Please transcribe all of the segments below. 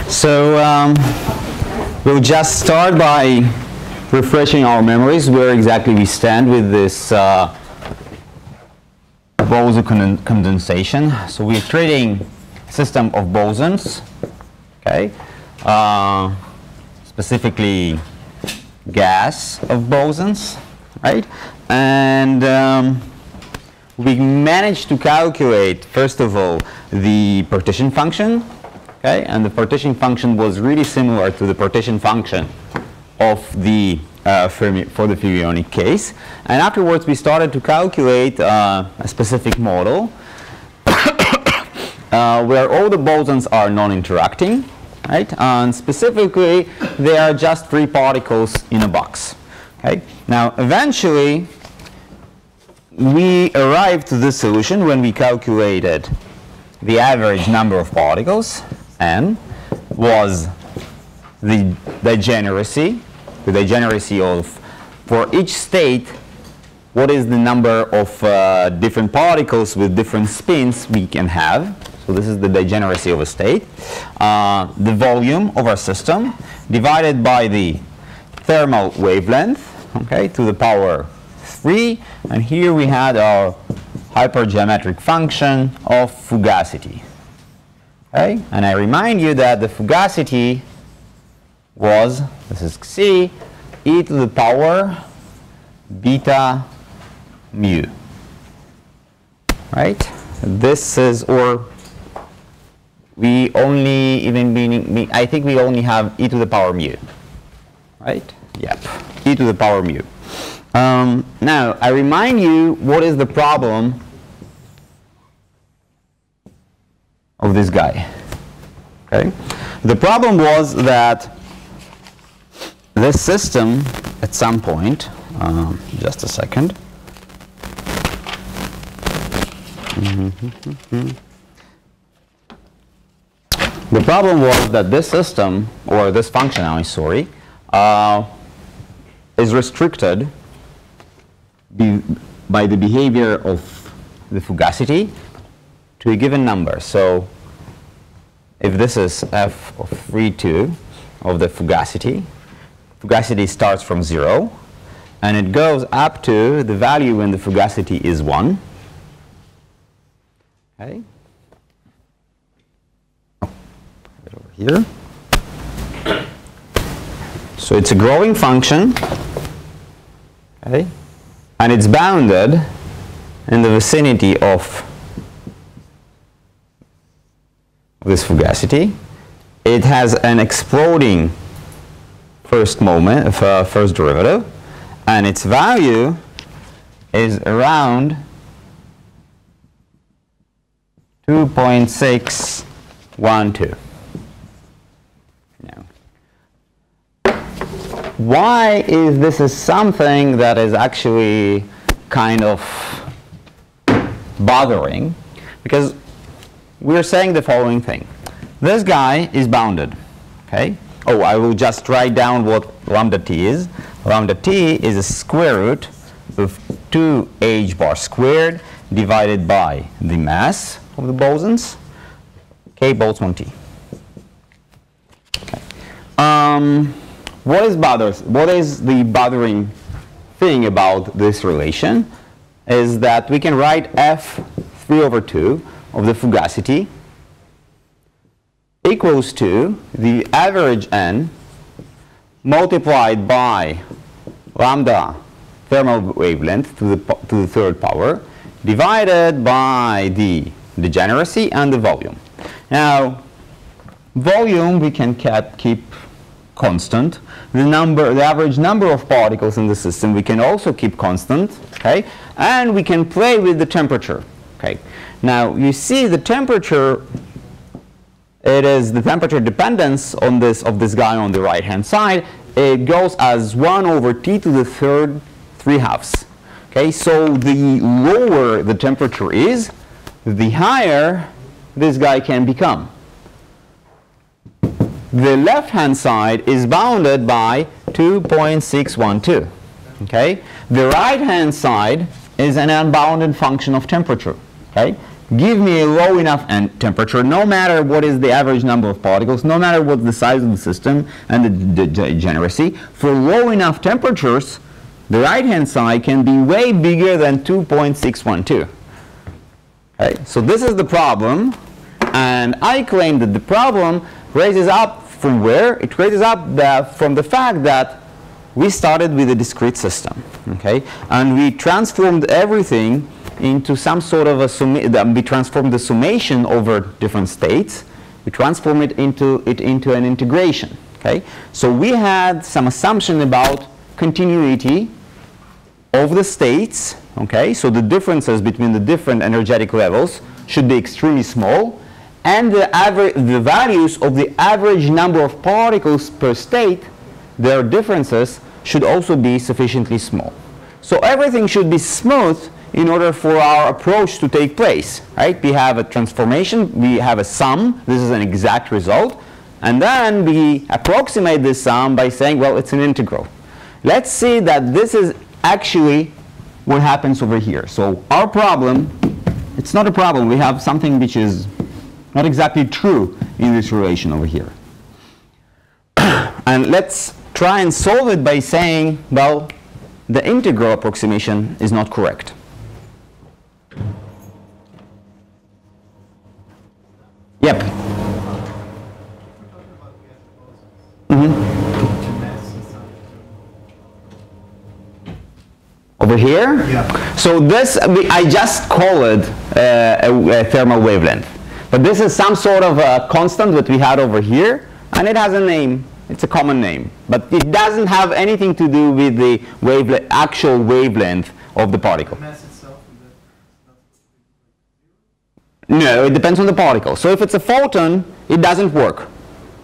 So we'll just start by refreshing our memories where exactly we stand with this Boson condensation. So we're treating a system of bosons, okay, specifically gas of bosons, right? And we managed to calculate, first of all, the partition function, okay? And the partition function was really similar to the partition function of the for the fermionic case. And afterwards, we started to calculate a specific model where all the bosons are non-interacting, right? And specifically, they are just free particles in a box, okay? Now, eventually, we arrived to this solution when we calculated the average number of particles, n was the degeneracy of, for each state, what is the number of different particles with different spins we can have. So this is the degeneracy of a state. The volume of our system divided by the thermal wavelength, okay, to the power 3, and here we had our hypergeometric function of fugacity. Okay, and I remind you that the fugacity was, this is C, e to the power beta mu. Right? This is, or we only even meaning, I think we only have e to the power mu. Right? Yep. E to the power mu. Now, I remind you what is the problem of this guy. Okay? The problem was that this system, at some point, just a second. The problem was that this system, or this function, I'm sorry, is restricted by the behavior of the fugacity to a given number. So if this is f of 3,2 of the fugacity starts from 0 and it goes up to the value when the fugacity is 1. Okay. Right over here. So it's a growing function. Okay. And it's bounded in the vicinity of this fugacity. It has an exploding first derivative, and its value is around 2.612. Now, why is this something that is actually kind of bothering? Because we're saying the following thing. This guy is bounded, okay? Oh, I will just write down what lambda t is. Lambda t is a square root of 2h bar squared divided by the mass of the bosons, k Boltzmann t. Okay. What is the bothering thing about this relation is that we can write f(3/2) of the fugacity equals to the average n multiplied by lambda thermal wavelength to the third power divided by the degeneracy and the volume. Now, volume we can keep constant. The average number of particles in the system we can also keep constant, okay? And we can play with the temperature, okay? Now, you see the temperature, it is the temperature dependence on of this guy on the right hand side. It goes as 1 over t to the third 3/2. Okay, so the lower the temperature is, the higher this guy can become. The left hand side is bounded by 2.612. Okay, the right hand side is an unbounded function of temperature. Okay, give me a low enough temperature, no matter what is the average number of particles, no matter what the size of the system and the degeneracy. For low enough temperatures, the right-hand side can be way bigger than 2.612. Okay? So this is the problem, and I claim that the problem raises up from where? It raises up from the fact that we started with a discrete system, okay? And we transformed everything into some sort of we transformed the summation over different states. We transformed it into an integration, okay? So we had some assumption about continuity of the states, okay? So the differences between the different energetic levels should be extremely small, and the values of the average number of particles per state, their differences should also be sufficiently small. So everything should be smooth in order for our approach to take place, right? We have a transformation, we have a sum, this is an exact result, and then we approximate this sum by saying, well, it's an integral. Let's see that this is actually what happens over here. So our problem, it's not a problem, we have something which is not exactly true in this relation over here. And let's try and solve it by saying, well, the integral approximation is not correct. Yep. Over here? Yeah. So this, I just call it a thermal wavelength. But this is some sort of a constant that we had over here, and it has a name. It's a common name. But it doesn't have anything to do with the actual wavelength of the particle. The mass itself? No, it depends on the particle. So if it's a photon, it doesn't work.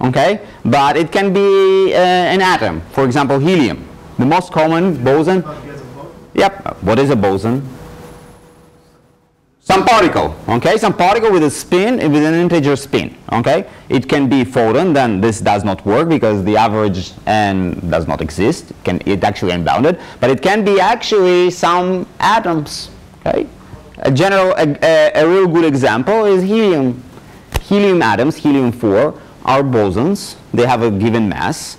Okay? But it can be an atom. For example, helium. The most common boson. Yep. What is a boson? Some particle, okay? Some particle with a spin, with an integer spin, okay? It can be photon, then this does not work because the average n does not exist. It's actually unbounded, but it can be actually some atoms, okay? A real good example is helium. Helium atoms, helium-4, are bosons. They have a given mass.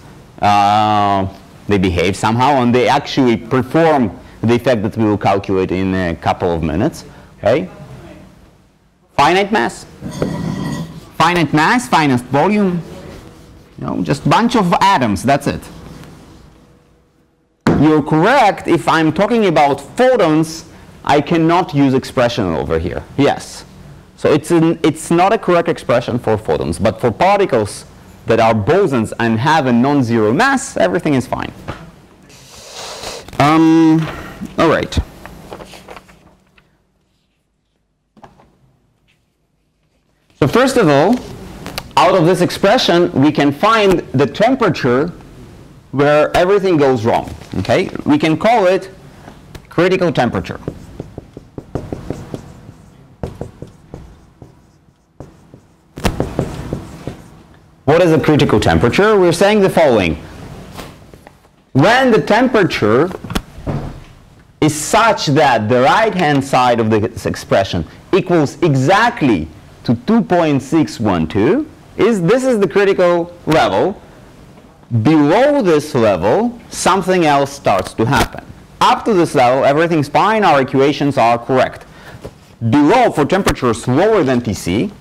They behave somehow, and they actually perform the effect that we will calculate in a couple of minutes, okay? Finite mass, finite volume, you know, just bunch of atoms, that's it. You're correct, if I'm talking about photons, I cannot use expression over here, yes. So it's not a correct expression for photons, but for particles that are bosons and have a non-zero mass, everything is fine. All right. So first of all, out of this expression, we can find the temperature where everything goes wrong. Okay? We can call it critical temperature. What is a critical temperature? We're saying the following. When the temperature is such that the right-hand side of this expression equals exactly to 2.612, this is the critical level. Below this level, something else starts to happen. Up to this level, everything's fine, our equations are correct. Below, for temperatures lower than Tc,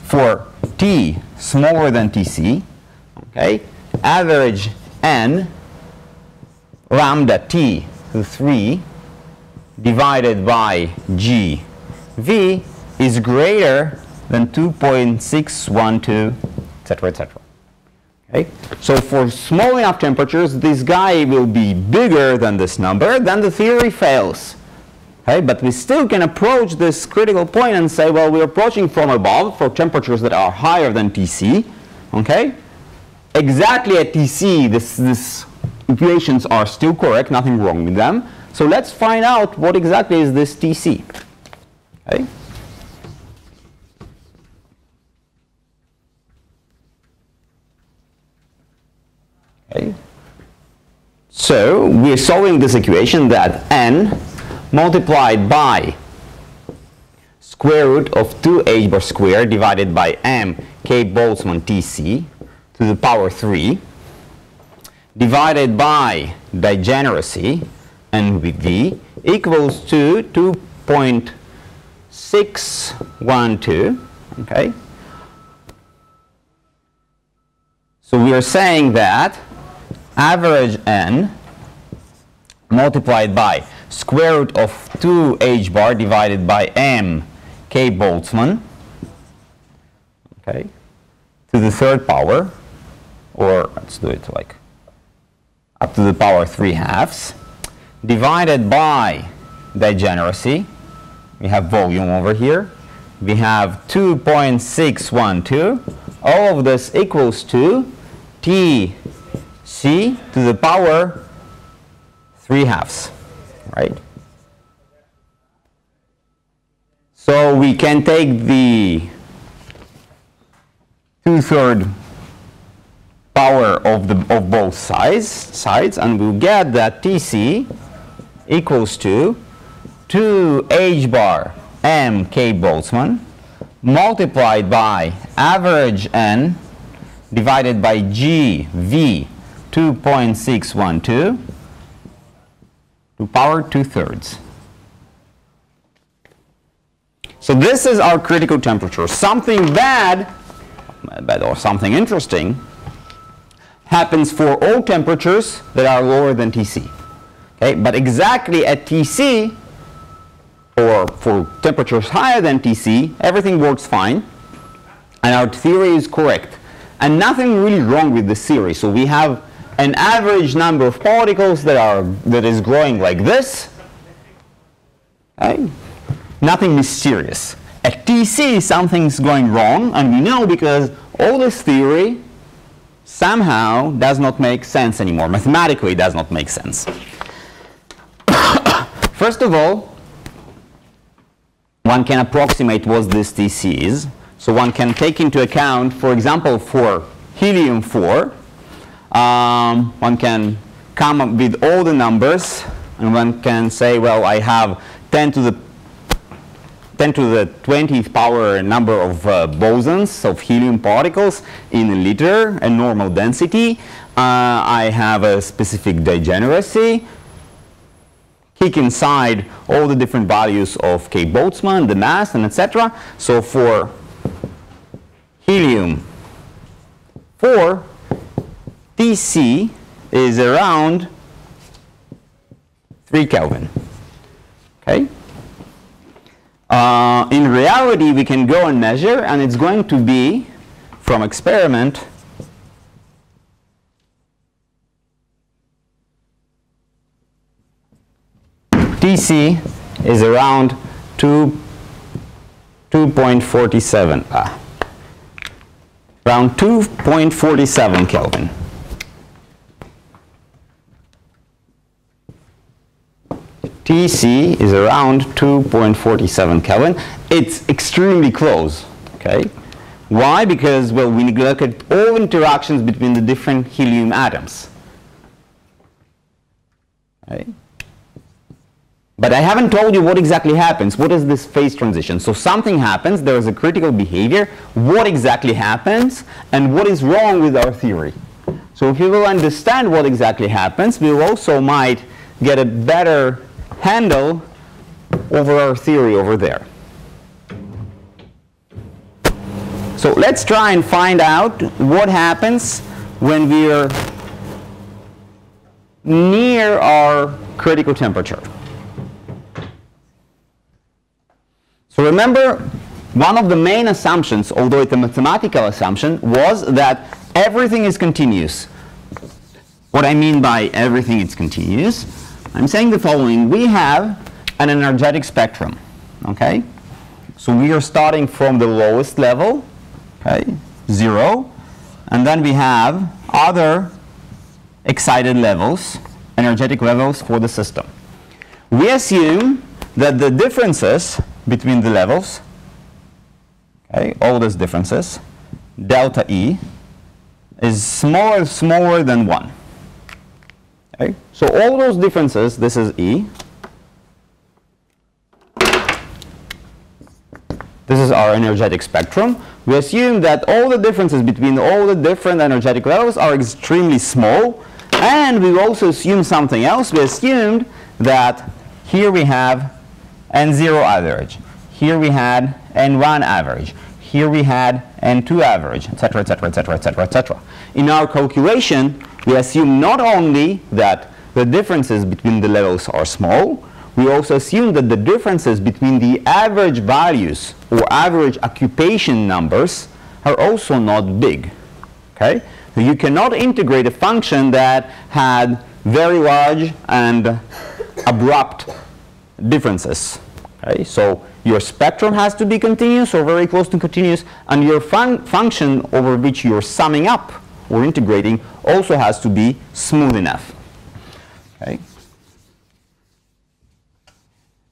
for T smaller than Tc, okay, average N lambda T to 3 divided by G V is greater than 2.612, etc., etc. Okay? So for small enough temperatures, this guy will be bigger than this number, then the theory fails. Okay? But we still can approach this critical point and say, well, we're approaching from above for temperatures that are higher than Tc. Okay? Exactly at Tc, these equations are still correct, nothing wrong with them. So let's find out what exactly is this Tc. Okay? Okay. So we're solving this equation that n multiplied by square root of 2h bar squared divided by m k Boltzmann Tc to the power 3 divided by degeneracy and with v equals to 2.612. Okay. So we are saying that average n multiplied by square root of 2h bar divided by m k Boltzmann, okay, to the third power, or let's do it like up to the power 3/2, divided by degeneracy. We have volume over here. We have 2.612. All of this equals to Tc to the power 3/2, right? So we can take the 2/3 power of both sides, and we'll get that Tc equals to 2h bar m k Boltzmann multiplied by average n divided by g v 2.612 to power 2/3. So this is our critical temperature. Something bad or something interesting happens for all temperatures that are lower than Tc. Okay? But exactly at Tc, or for temperatures higher than Tc, everything works fine, and our theory is correct. And nothing really wrong with this theory. So we have an average number of particles that is growing like this. Okay? Nothing mysterious. At Tc, something's going wrong, and we know because all this theory somehow does not make sense anymore. Mathematically, it does not make sense. First of all, one can approximate what this Tc is. So one can take into account, for example, for helium-4, one can come up with all the numbers, and one can say, well, I have 10 to the 20th power number of bosons, of helium particles in a liter, a normal density. I have a specific degeneracy. Kick inside all the different values of K Boltzmann, the mass, and etc. So for helium-4, Tc is around 3 Kelvin. Okay? In reality, we can go and measure, and it's going to be, from experiment, Tc is around 2.47, around 2.47 Kelvin. Tc is around 2.47 Kelvin. It's extremely close, okay? Why? Because, well, we look at all interactions between the different helium atoms. Okay? But I haven't told you what exactly happens. What is this phase transition? So something happens, there is a critical behavior. What exactly happens, and what is wrong with our theory? So if you will understand what exactly happens, we also might get a better handle over our theory over there. So let's try and find out what happens when we are near our critical temperature. So remember, one of the main assumptions, although it's a mathematical assumption, was that everything is continuous. What I mean by everything is continuous, I'm saying the following. We have an energetic spectrum, okay? So we are starting from the lowest level, okay, 0, and then we have other excited levels, energetic levels for the system. We assume that the differences between the levels, okay, all these differences, delta E, is smaller than 1. Okay? So all those differences, this is E, This is our energetic spectrum. We assume that all the differences between all the different energetic levels are extremely small. And we also assume something else. We assumed that here we have N0 average. Here we had N1 average. Here we had N2 average, etc., etc., etc., etc., etc. In our calculation, we assume not only that the differences between the levels are small, we also assume that the differences between the average values or average occupation numbers are also not big. Okay? So you cannot integrate a function that had very large and abrupt differences. Okay? So your spectrum has to be continuous or very close to continuous, and your function over which you're summing up or integrating also has to be smooth enough. Okay?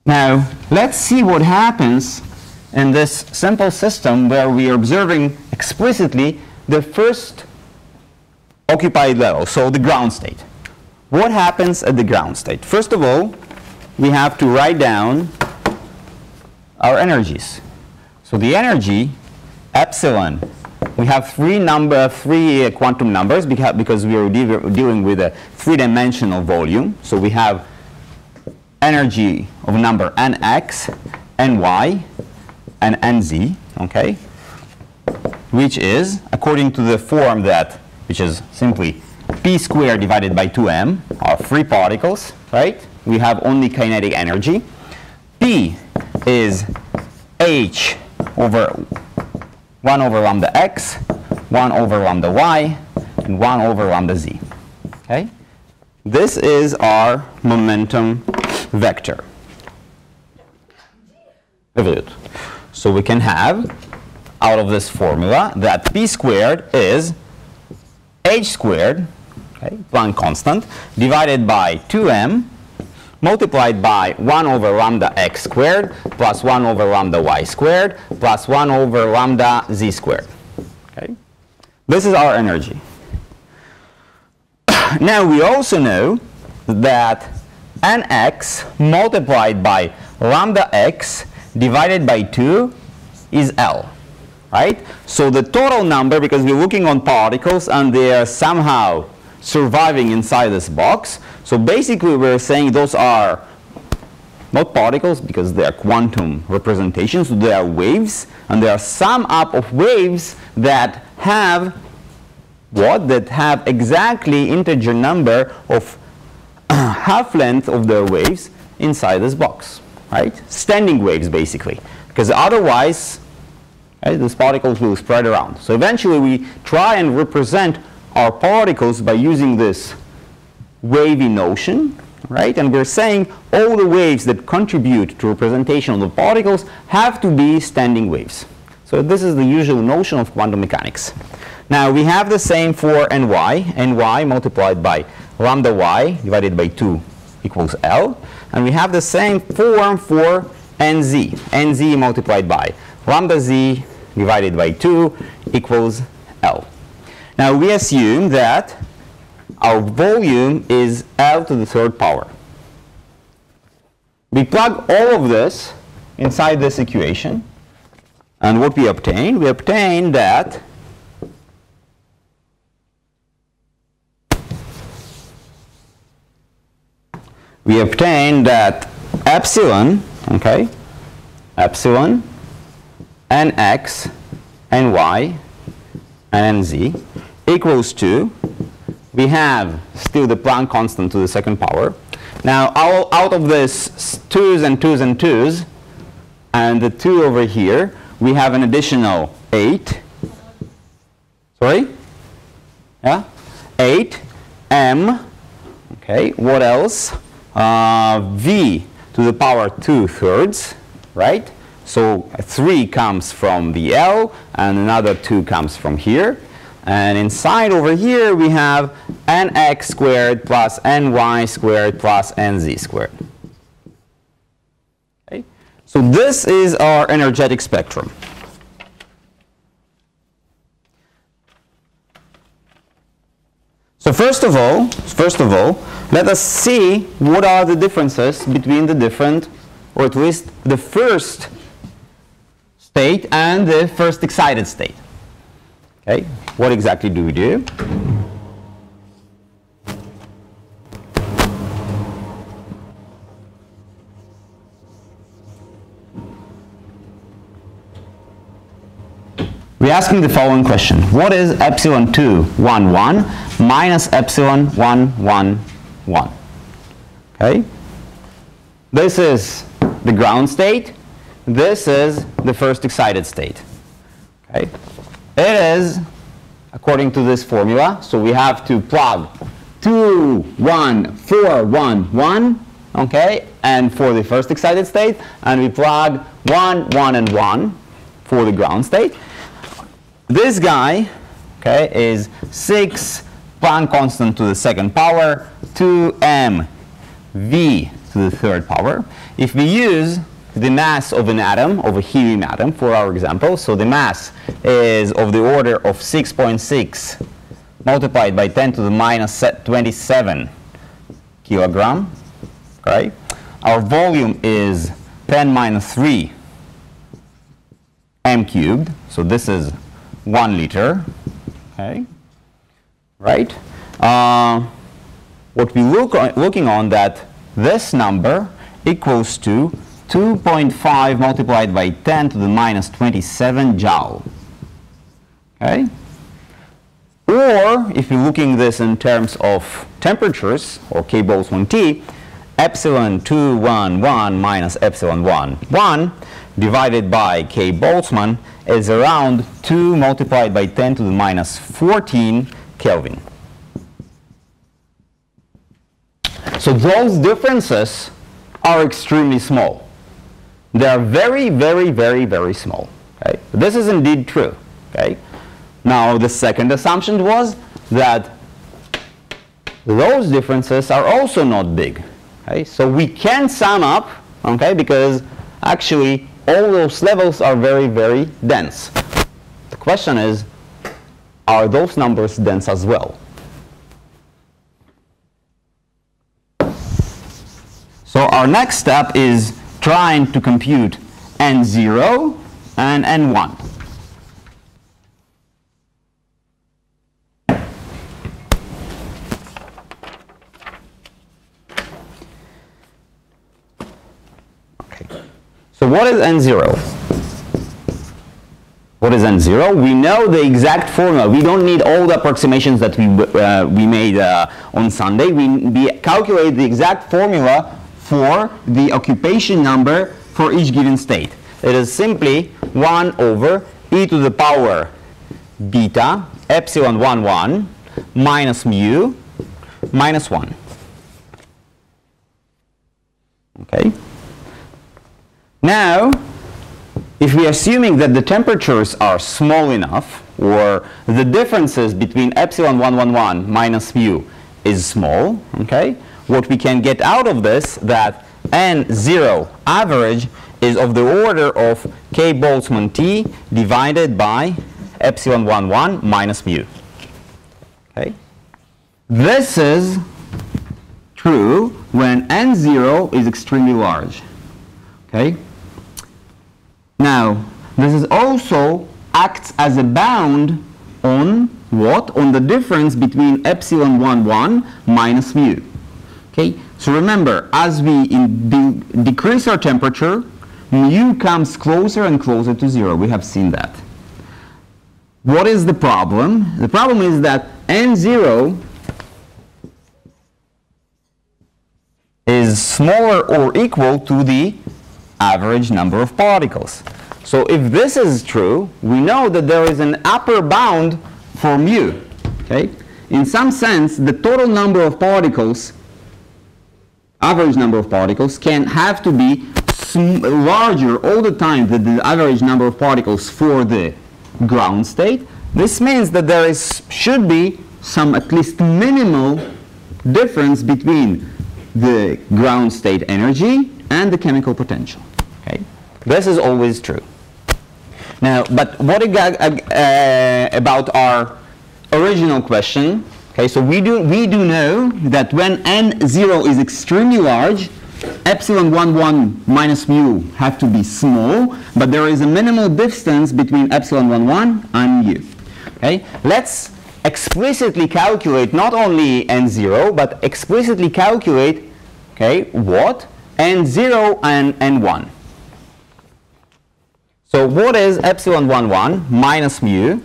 Now, let's see what happens in this simple system where we are observing explicitly the first occupied level, so the ground state. What happens at the ground state? First of all, we have to write down our energies. So the energy, epsilon, we have three quantum numbers because we are dealing with a three-dimensional volume. So we have energy of number nx, ny, and nz, okay, which is, according to the form which is simply p squared divided by 2m, are free particles, right? We have only kinetic energy. P is h over 1 over lambda x, 1 over lambda y, and 1 over lambda z. Okay? This is our momentum vector. So we can have, out of this formula, that p squared is h squared, okay, Planck constant, divided by 2m, multiplied by 1 over lambda x squared, plus 1 over lambda y squared, plus 1 over lambda z squared. Okay? This is our energy. Now we also know that nx multiplied by lambda x divided by 2 is L. Right? So the total number, because we're looking on particles and they are somehow surviving inside this box, so basically we're saying those are not particles because they are quantum representations, so they are waves, and there are sum up of waves that have what? That have exactly integer number of half length of their waves inside this box, right? Standing waves basically, because otherwise these particles will spread around. So eventually we try and represent our particles by using this wavy notion, right? And we're saying all the waves that contribute to representation of the particles have to be standing waves. So this is the usual notion of quantum mechanics. Now we have the same for ny multiplied by lambda y divided by 2 equals L. And we have the same form for nz multiplied by lambda z divided by 2 equals L. Now we assume that our volume is L to the third power. We plug all of this inside this equation, and what we obtain? We obtain that epsilon, okay, epsilon, nx, ny, and nz equals to, we have still the Planck constant to the second power. Now out of this 2's and 2's and 2's, and the 2 over here, we have an additional 8. Sorry? Yeah? 8 m. Okay, what else? V to the power 2/3, right? So 3 comes from the L, and another 2 comes from here. And inside over here, we have nx squared plus ny squared plus nz squared. Okay? So this is our energetic spectrum. So first of all, let us see what are the differences between the different, or at least the first state and the first excited state. Okay, what exactly do we do? We're asking the following question. What is epsilon 2, 1, 1 minus epsilon 1, 1, 1? Okay? This is the ground state. This is the first excited state. Okay? It is according to this formula. So we have to plug 2, 1, 4, 1, 1. Okay? And for the first excited state. And we plug 1, 1, and 1 for the ground state. This guy, okay, is 6 Planck constant to the second power, 2m v to the third power. If we use the mass of an atom, of a helium atom, for our example, so the mass is of the order of 6.6 multiplied by 10 to the minus 27 kilogram. Okay, our volume is 10 minus 3 m cubed. So this is 1 liter, okay, right? What we looking on that this number equals to 2.5 multiplied by 10 to the minus 27 joule, okay? Or if you're looking this in terms of temperatures, or K Boson T, epsilon 2, 1, 1 minus epsilon 1, 1 divided by K Boltzmann is around 2 multiplied by 10 to the minus 14 Kelvin. So those differences are extremely small. They are very, very, very, very small. Okay? This is indeed true. Okay? Now the second assumption was that those differences are also not big. Okay? So we can sum up, okay, because actually all those levels are very, very dense. The question is, are those numbers dense as well? So our next step is trying to compute N0 and N1. So what is N0? What is N0? We know the exact formula. We don't need all the approximations that we made on Sunday. We calculate the exact formula for the occupation number for each given state. It is simply 1 over e to the power beta epsilon 1, 1 minus mu minus 1. Okay? Now, if we are assuming that the temperatures are small enough, or the differences between epsilon 1, 1, 1 minus mu is small, okay, what we can get out of this, that N0 average is of the order of K Boltzmann T divided by epsilon 1, 1 minus mu. Okay? This is true when N0 is extremely large. Okay? Now, this is also acts as a bound on what? On the difference between epsilon 1, 1 minus mu. Okay? So remember, as we decrease our temperature, mu comes closer and closer to 0. We have seen that. What is the problem? The problem is that N0 is smaller or equal to the average number of particles. So if this is true, we know that there is an upper bound for mu. Okay? In some sense, the total number of particles, average number of particles, can have to be larger all the time than the average number of particles for the ground state. This means that there should be some at least minimal difference between the ground state energy and the chemical potential. Okay? This is always true. Now, but what about our original question? Okay, so we do know that when N0 is extremely large, epsilon 1 minus mu have to be small, but there is a minimal distance between epsilon 1 and mu. Okay? Let's explicitly calculate not only n0, but explicitly calculate, okay, what? n0 and n1. So what is epsilon 1 minus mu,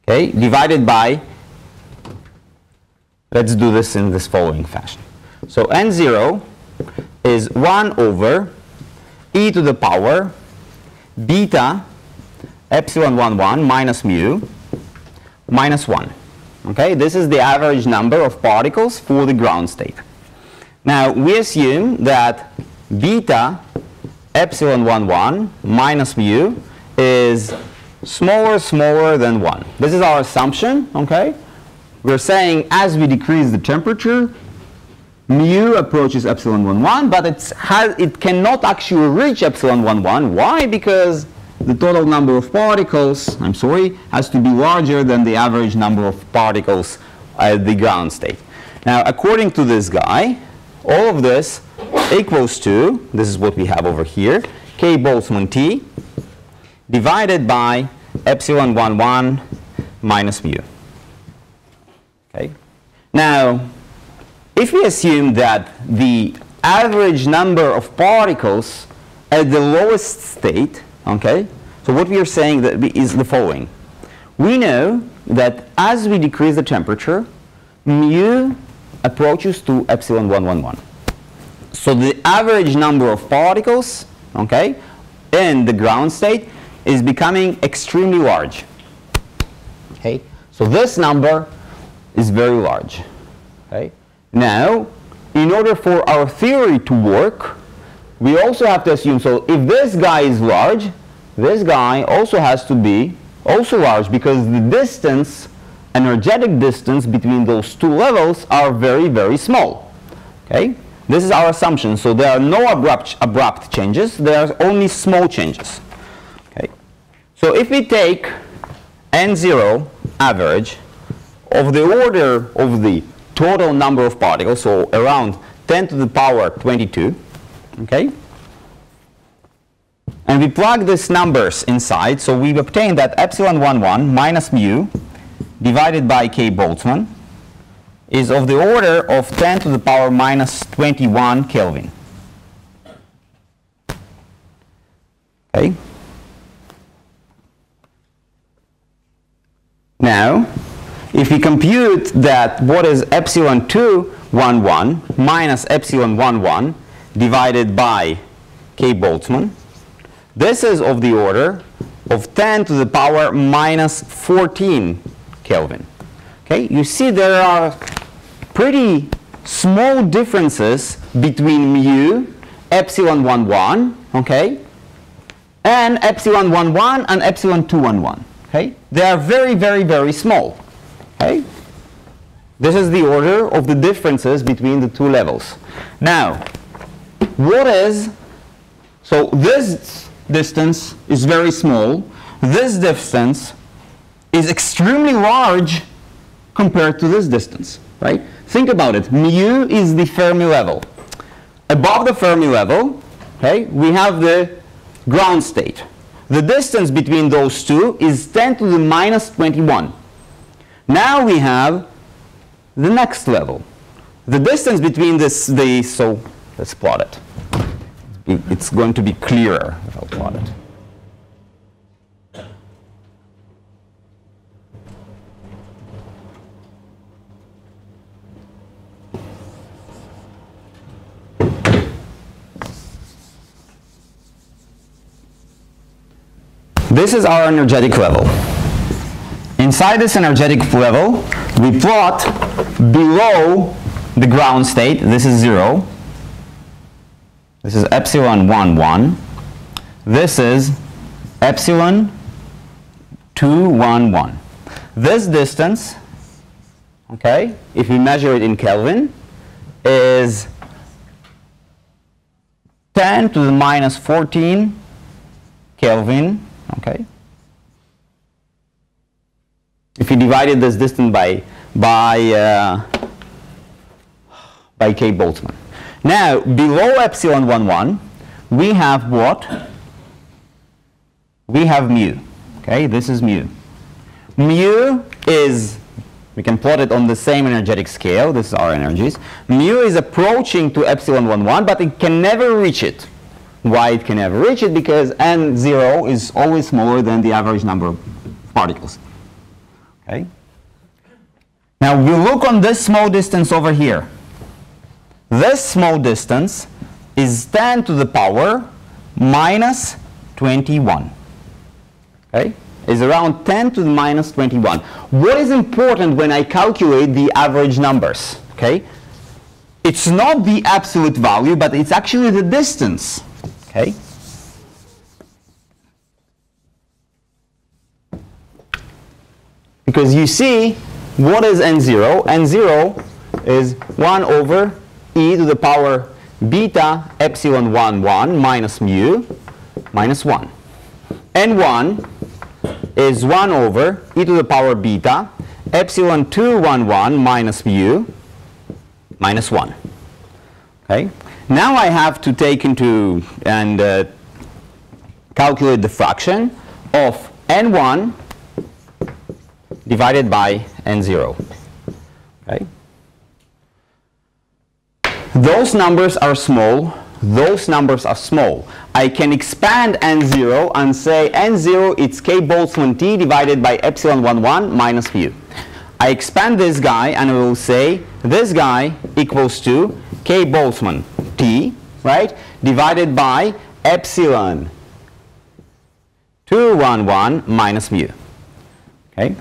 okay, divided by, let's do this in this following fashion. So n0 is 1 over e to the power beta epsilon 1 minus mu minus 1. Okay, this is the average number of particles for the ground state. Now we assume that beta epsilon 1 minus mu is smaller than 1. This is our assumption. Okay, we're saying as we decrease the temperature, mu approaches epsilon 1, but it cannot actually reach epsilon 1. Why? Because the total number of particles, has to be larger than the average number of particles at the ground state. Now, according to this guy, all of this equals to, this is what we have over here, K Boltzmann T divided by epsilon 1 minus mu. Okay. Now, if we assume that the average number of particles at the lowest state, okay, so what we are saying that is the following. We know that as we decrease the temperature, mu approaches to epsilon 1. So the average number of particles, okay, in the ground state is becoming extremely large. Okay, so this number is very large. Okay. Now, in order for our theory to work, we also have to assume, so if this guy is large, this guy also has to be also large, because the distance, energetic distance between those two levels are very, very small. Okay? This is our assumption. So there are no abrupt changes. There are only small changes. Okay? So if we take n0 average of the order of the total number of particles, so around 10 to the power 22, okay? And we plug these numbers inside, so we obtain that epsilon 1 minus mu divided by K Boltzmann is of the order of 10 to the power minus 21 Kelvin. Okay? Now, if we compute that what is epsilon 2 minus epsilon 1 divided by K Boltzmann, this is of the order of 10 to the power minus 14 Kelvin. Okay, you see there are pretty small differences between mu, epsilon 1, okay, and epsilon 1 and epsilon 2 okay? They are very, very, very small. Okay? This is the order of the differences between the two levels. Now, so this distance is very small. This distance is extremely large compared to this distance, right? Think about it. Mu is the Fermi level. Above the Fermi level, okay, we have the ground state. The distance between those two is 10 to the minus 21. Now we have the next level. The distance between so let's plot it. It's going to be clearer if I'll plot it. This is our energetic level. Inside this energetic level, we plot below the ground state. This is 0. This is epsilon 1. This is epsilon 2 This distance, okay, if we measure it in Kelvin, is 10 to the minus 14 Kelvin. Okay. If you divided this distance by by K Boltzmann. Now, below epsilon 1, 1, we have what? We have mu. Okay, this is mu. Mu is, we can plot it on the same energetic scale. This is our energies. Mu is approaching to epsilon 1, 1, but it can never reach it. Why it can never reach it? Because n0 is always smaller than the average number of particles. Okay. Now, we look on this small distance over here. This small distance is 10 to the power minus 21. Okay? Is around 10 to the minus 21. What is important when I calculate the average numbers? Okay? It's not the absolute value, but it's actually the distance. Okay? Because you see, what is n0? n0 is 1 over e to the power beta epsilon 1, 1 minus mu minus 1. n1 is 1 over e to the power beta epsilon 2, 1, 1 minus mu minus 1. Okay? Now I have to take into and calculate the fraction of n1 divided by n0. Okay? Those numbers are small. Those numbers are small. I can expand n0 and say n0 it's K Boltzmann T divided by epsilon 1, 1 minus mu. I expand this guy and I will say this guy equals to K Boltzmann T, right, divided by epsilon 2, 1, 1 minus mu. Okay?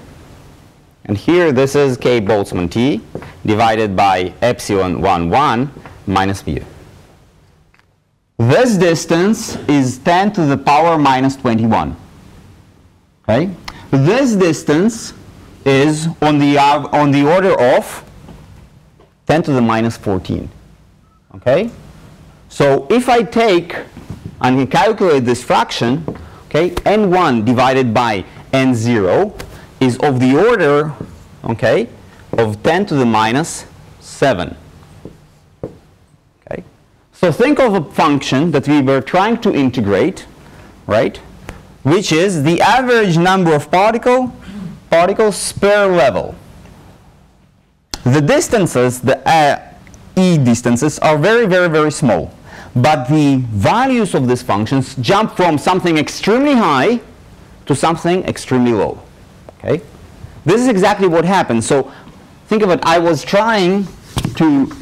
And here this is K Boltzmann T divided by epsilon 1, 1 minus mu. This distance is 10 to the power minus 21. Okay? This distance is on the order of 10 to the minus 14. Okay? So if I take and calculate this fraction, okay, n1 divided by n0 is of the order, okay, of 10 to the minus 7. Okay? So think of a function that we were trying to integrate, right, which is the average number of particles per level. The distances, the e distances, are very, very, very small. But the values of these functions jump from something extremely high to something extremely low. Okay? This is exactly what happens. So think of it, I was trying to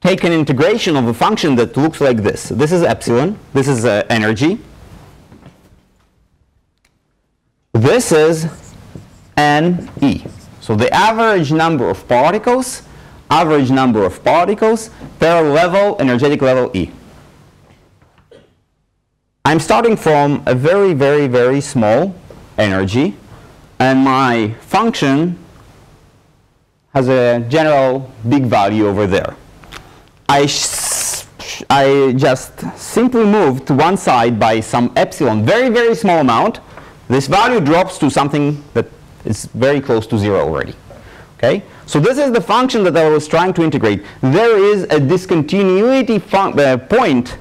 take an integration of a function that looks like this. This is epsilon. This is energy. This is NE. So the average number of particles per level, energetic level E. I'm starting from a very, very, very small energy, and my function has a general big value over there. I just simply move to one side by some epsilon, very, very small amount. This value drops to something that is very close to 0 already. Okay? So this is the function that I was trying to integrate. There is a discontinuity point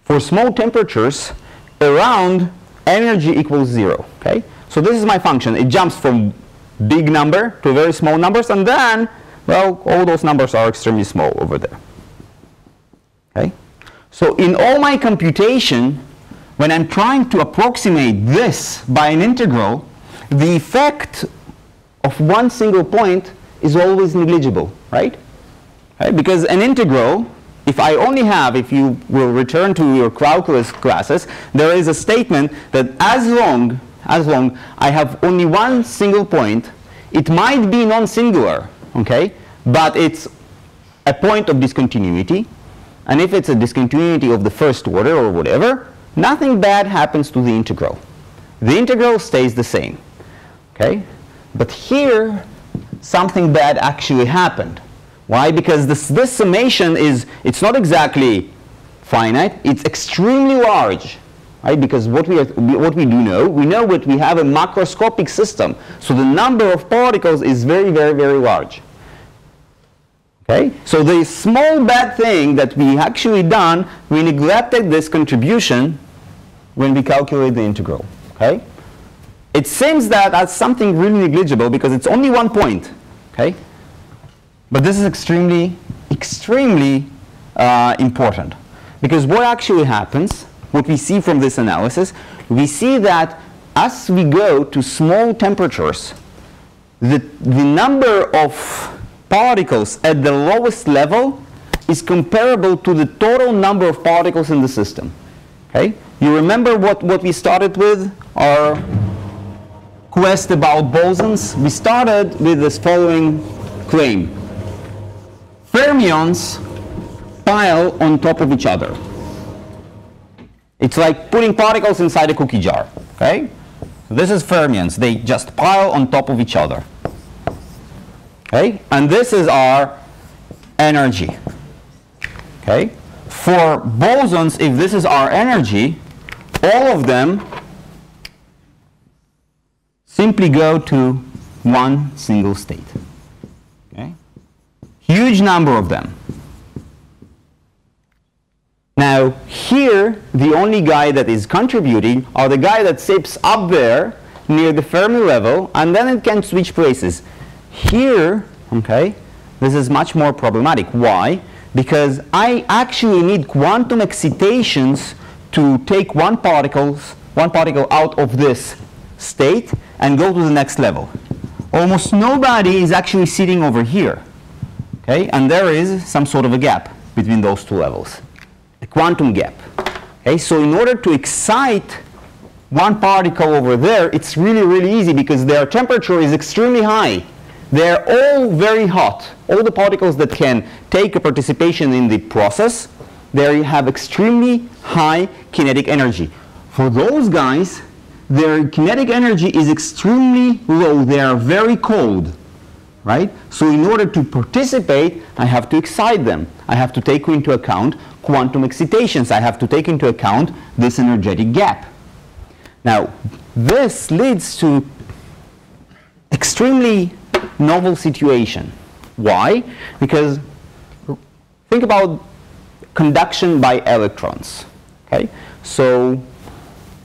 for small temperatures around energy equals 0. Okay? So this is my function. It jumps from big number to very small numbers, and then, well, all those numbers are extremely small over there. Okay? So in all my computation, when I'm trying to approximate this by an integral, the effect of one single point is always negligible, right? Right? Because an integral, if you will return to your calculus classes, there is a statement that as long I have only one single point, it might be non-singular, okay? But it's a point of discontinuity, and if it's a discontinuity of the first order or whatever, nothing bad happens to the integral. The integral stays the same, okay? But here, something bad actually happened. Why? Because this summation it's not exactly finite, it's extremely large. Right? Because what we do know, we know that we have a macroscopic system. So the number of particles is very, very, very large. Okay? So the small bad thing that we actually done, we neglected this contribution when we calculate the integral. Okay? It seems that that's something really negligible because it's only 1 point. Okay? But this is extremely, extremely important. Because what actually happens, what we see from this analysis, we see that as we go to small temperatures, the number of particles at the lowest level is comparable to the total number of particles in the system. Okay? You remember what we started with, our quest about bosons? We started with this following claim. Fermions pile on top of each other. It's like putting particles inside a cookie jar. Okay? So this is fermions. They just pile on top of each other. Okay? And this is our energy. Okay? For bosons, if this is our energy, all of them simply go to one single state. Okay? Huge number of them. Now, here, the only guy that is contributing are the guy that sits up there near the Fermi level, and then it can switch places. Here, okay, this is much more problematic. Why? Because I actually need quantum excitations to take one particle out of this state and go to the next level. Almost nobody is actually sitting over here. Okay? And there is some sort of a gap between those two levels. A quantum gap. Okay? So in order to excite one particle over there, it's really, really easy because their temperature is extremely high. They're all very hot. All the particles that can take a participation in the process, they have extremely high kinetic energy. For those guys, their kinetic energy is extremely low. They are very cold. Right? So in order to participate, I have to excite them. I have to take into account quantum excitations. I have to take into account this energetic gap. Now, this leads to extremely novel situation. Why? Because think about conduction by electrons. Okay? So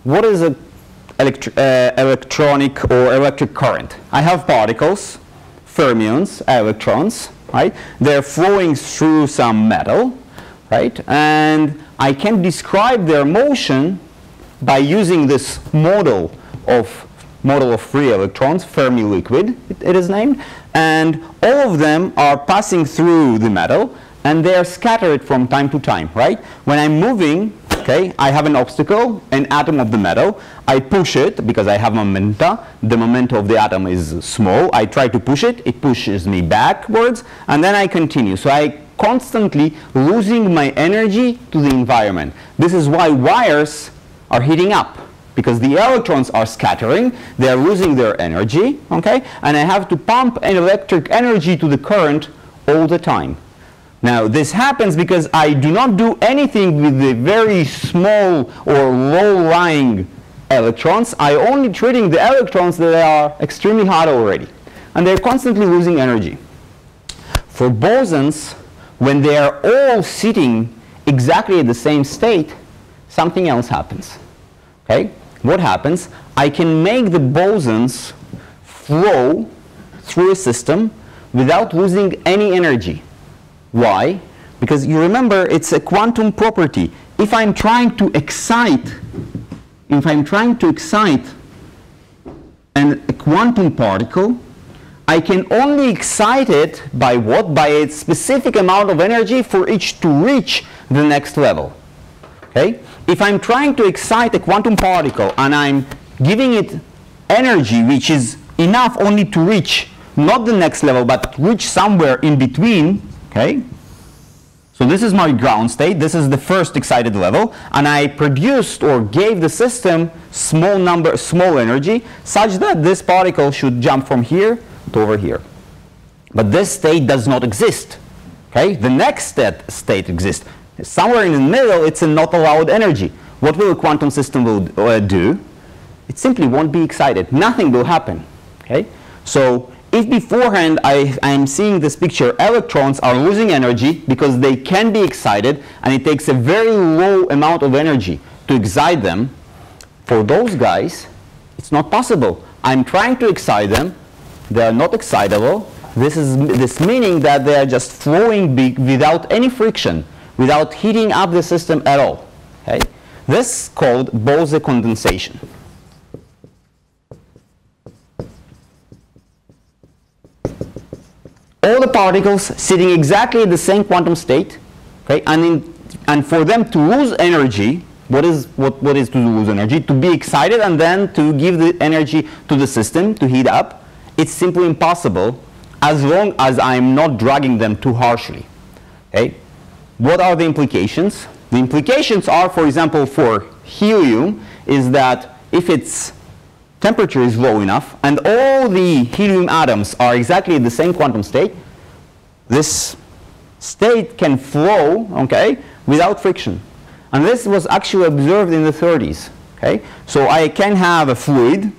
what is an electronic or electric current? I have particles, fermions, electrons, right? They're flowing through some metal, right? And I can describe their motion by using this model of free electrons, Fermi liquid, it is named, and all of them are passing through the metal, and they are scattered from time to time, right? When I'm moving, okay, I have an obstacle, an atom of the metal. I push it because I have momenta. The momenta of the atom is small. I try to push it. It pushes me backwards, and then I continue. So I constantly losing my energy to the environment. This is why wires are heating up, because the electrons are scattering. They are losing their energy, okay? And I have to pump an electric energy to the current all the time. Now, this happens because I do not do anything with the very small or low-lying electrons. I only treating the electrons that are extremely hot already. And they're constantly losing energy. For bosons, when they are all sitting exactly at the same state, something else happens. Okay? What happens? I can make the bosons flow through a system without losing any energy. Why? Because you remember, it's a quantum property. If I'm trying to excite a quantum particle, I can only excite it by what? By a specific amount of energy for each to reach the next level. Okay? If I'm trying to excite a quantum particle and I'm giving it energy which is enough only to reach not the next level but reach somewhere in between, okay? So this is my ground state. This is the first excited level, and I produced or gave the system small energy such that this particle should jump from here to over here. But this state does not exist. Okay? The next state exists. Somewhere in the middle, it's a not allowed energy. What will a quantum system do? It simply won't be excited. Nothing will happen. Okay? So if beforehand I am seeing this picture, electrons are losing energy because they can be excited, and it takes a very low amount of energy to excite them, for those guys, it's not possible. I'm trying to excite them. They are not excitable. This meaning that they are just flowing without any friction, without heating up the system at all. Okay? This is called Bose condensation. All the particles sitting exactly in the same quantum state, okay? And for them to lose energy, what is to lose energy? To be excited and then to give the energy to the system to heat up. It's simply impossible as long as I'm not dragging them too harshly. Okay? What are the implications? The implications are, for example, for helium, is that if its temperature is low enough and all the helium atoms are exactly in the same quantum state, this state can flow, okay, without friction. And this was actually observed in the 30s. Okay? So I can have a fluid,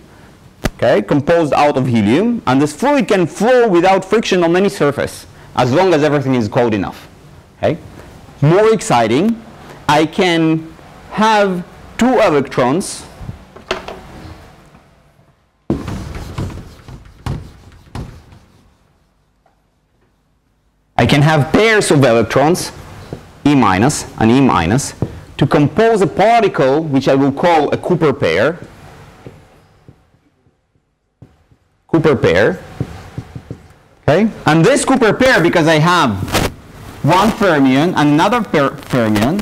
okay, composed out of helium, and this fluid can flow without friction on any surface as long as everything is cold enough. Okay? More exciting, I can have two electrons I can have pairs of electrons, E minus and E minus, to compose a particle which I will call a Cooper pair. Cooper pair. Okay? And this Cooper pair, because I have one fermion and another fermion,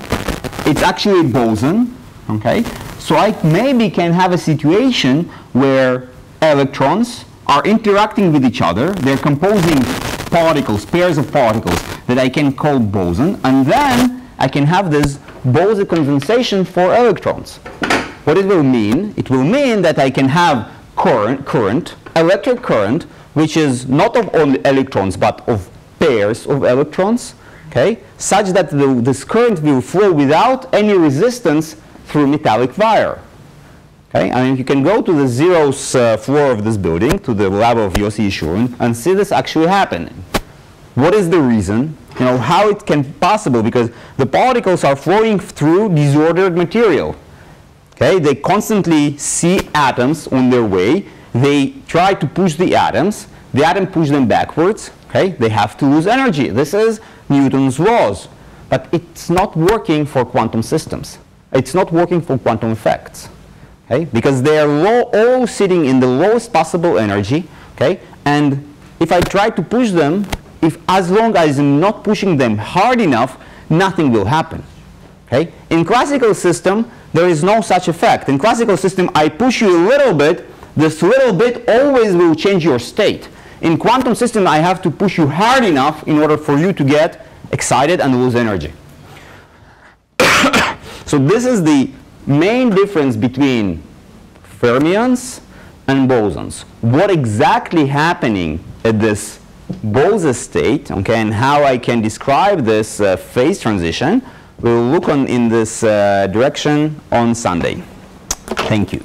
it's actually a boson. Okay? So I maybe can have a situation where electrons are interacting with each other. They're composing particles, pairs of particles that I can call boson, and then I can have this Bose condensation for electrons. What it will mean? It will mean that I can have current, electric current, which is not of only electrons but of pairs of electrons, okay, such that this current will flow without any resistance through metallic wire. Okay? I mean, you can go to the zeroth floor of this building, to the lab of Yossi Yeshurun, and see this actually happening. What is the reason? You know, how it can be possible? Because the particles are flowing through disordered material. Okay? They constantly see atoms on their way. They try to push the atoms. The atom pushes them backwards. Okay? They have to lose energy. This is Newton's laws. But it's not working for quantum systems. It's not working for quantum effects. Okay? Because they are all sitting in the lowest possible energy. Okay? And if I try to push them, as long as I'm not pushing them hard enough, nothing will happen. Okay? In classical system, there is no such effect. In classical system, I push you a little bit. This little bit always will change your state. In quantum system, I have to push you hard enough in order for you to get excited and lose energy. So this is the main difference between fermions and bosons. What exactly happening at this Bose state, okay, and how I can describe this phase transition, we'll look in this direction on Sunday. Thank you.